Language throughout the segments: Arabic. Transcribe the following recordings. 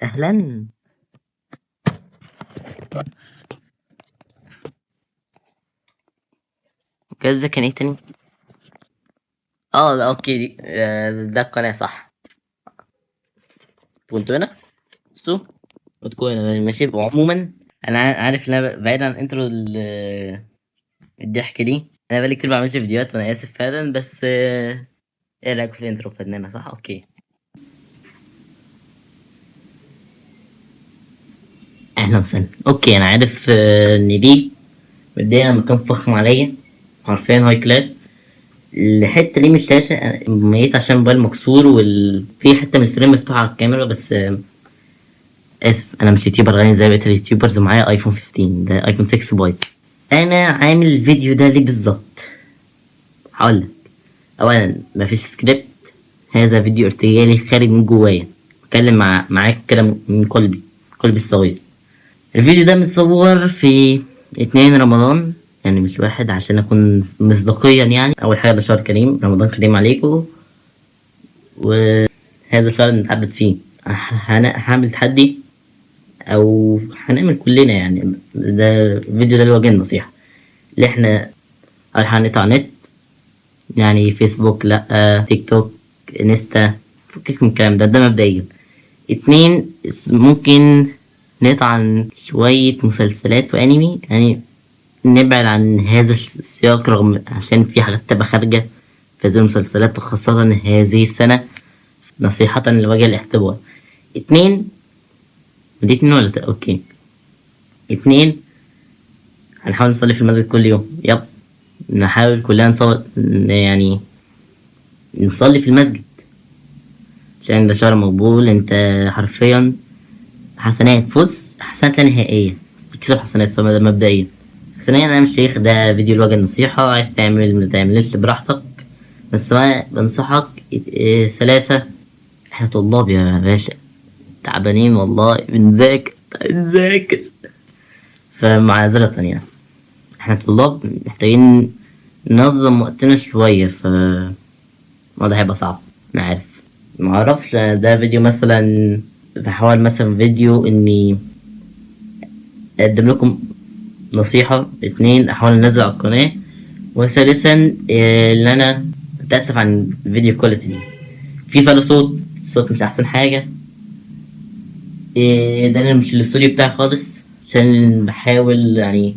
اهلا. كذا كان ايه تاني؟ لا، اوكي دي ده القناة صح. كنت هنا سو وتكون هنا ماشي. وعموما انا عارف ان انا بعيد عن انترو الضحك دي. انا بقالي كتير بعملش فيديوهات وانا اسف فعلا، بس ايه رايك في الانترو؟ فنانة صح؟ اوكي. اهلا وسهلا. اوكي انا عارف ان دي مبدئيا مكان فخم عليا، حرفيا هاي كلاس. الحتة دي مش شاشة، أنا ميت عشان الموبايل مكسور في حتة من الفريم مفتوحة على الكاميرا، بس آسف أنا مش يوتيوبر غني زي بقية اليوتيوبرز، ومعايا أيفون 15، ده أيفون 6 بايظ. أنا عامل الفيديو ده ليه بالظبط؟ هقولك. أولا مفيش سكريبت، هذا فيديو ارتجالي خارج من جوايا، بتكلم معاك كده من قلبي الصغير. الفيديو ده متصور في 2 رمضان، يعني مش واحد، عشان أكون مصداقيا. يعني أول حاجة ده شهر كريم، رمضان كريم عليكم، وهذا الشهر اللي نتحدد فيه هعمل تحدي، او هنعمل كلنا. يعني ده الفيديو ده اللي وجه النصيحة اللي احنا هنقطع نت، يعني فيسبوك لا، تيك توك، انستا، فكك من الكلام ده مبدئيا. 2، ممكن نقطع عن شوية مسلسلات وانمي، يعني نبعد عن هذا السياق، رغم عشان في حاجات تبقى خارجة في هذه المسلسلات، وخاصة هذه السنة، نصيحة لوجه الاحتواء. 2، دي 2 ولا اوكي. 2، هنحاول نصلي في المسجد كل يوم. نحاول كلنا نصلي، يعني نصلي في المسجد، عشان ده شهر مقبول. انت حرفيا حسنات، فوز حسنات لا نهائية، تكسب حسنات. فده مبدئيا. ثانيا انا مش شيخ، ده فيديو لوجه النصيحة، عايز تعمل ما تعملش براحتك، بس ما بنصحك سلاسة. احنا طلاب يا باشا، تعبانين والله، بنذاكر. فمعذرة يعني، احنا طلاب محتاجين ننظم وقتنا شوية، الموضوع هيبقى صعب. أنا عارف، معرفش. ده فيديو مثلا، بحاول مثلا فيديو إني أقدم لكم نصيحة. 2، أحاول أنزل على القناة. وثالثا إن أنا أتأسف عن الفيديو كواليتي دي، في صدى صوت مش أحسن حاجة. ده أنا مش الاستوديو بتاعي خالص، عشان بحاول يعني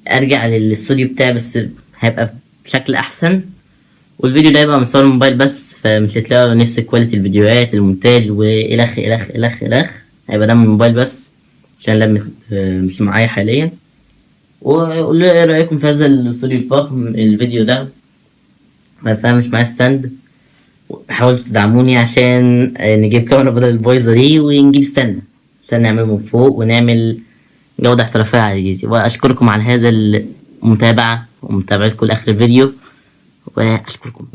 أرجع للاستوديو بتاعي، بس هيبقى بشكل أحسن. والفيديو ده يبقى متصور موبايل بس، فمش هتلاقوا نفس كواليتي الفيديوهات، المونتاج والخ الخ الخ الخ. هيبقى ده من موبايل بس، عشان لم مش معايا حاليا. وقولوا لي ايه رأيكم في هذا الاستوديو الفخم. الفيديو ده فاهم مش معايا ستاند، حاولوا تدعموني عشان نجيب كاميرا بدل البايظة دي، ونجيب ستاند عشان نعمله من فوق ونعمل جودة احترافية عالية. وأشكركم على هذا المتابعة ومتابعتكم لآخر الفيديو، وأشكركم.